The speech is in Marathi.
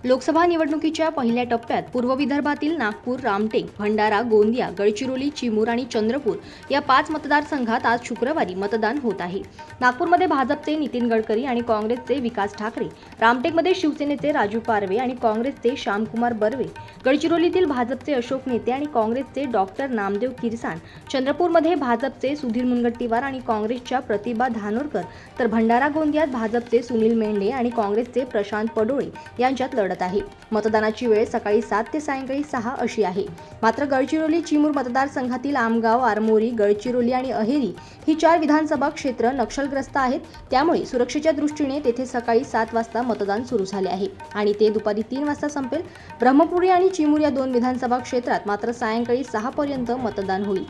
लोकसभा निवडणुकीच्या पहिल्या टप्प्यात पूर्व विदर्भातील नागपूर, रामटेक, भंडारा, गोंदिया, गडचिरोली, चिमूर आणि चंद्रपूर या 5 मतदारसंघात आज शुक्रवारी मतदान होत आहे. नागपूरमध्ये भाजपचे नितीन गडकरी आणि काँग्रेसचे विकास ठाकरे, रामटेकमध्ये शिवसेनेचे राजू पारवे आणि काँग्रेसचे श्यामकुमार बर्वे, गडचिरोलीतील भाजपचे अशोक नेते आणि काँग्रेसचे डॉक्टर नामदेव किरसान, चंद्रपूरमध्ये भाजपचे सुधीर मुनगंटीवार आणि काँग्रेसच्या प्रतिभा धानोरकर, तर भंडारा गोंदियात भाजपचे सुनील मेंढे आणि काँग्रेसचे प्रशांत पडोळे यांच्यात लढत आहे. मतदानाची वेळ सकाळी 7 ते सायंकाळी 6 अशी आहे. मात्र गडचिरोली चिमूर मतदारसंघातील आमगाव, आरमोरी, गडचिरोली आणि अहेरी ही 4 विधानसभा क्षेत्र नक्षलग्रस्त आहेत. त्यामुळे सुरक्षेच्या दृष्टीने तेथे सकाळी 7 वाजता मतदान सुरू झाले आहे आणि ते दुपारी 3 वाजता संपेल. ब्रह्मपुरी आणि चिमूर या 2 विधानसभा क्षेत्रात मात्र सायंकाळी 6 पर्यंत मतदान होईल.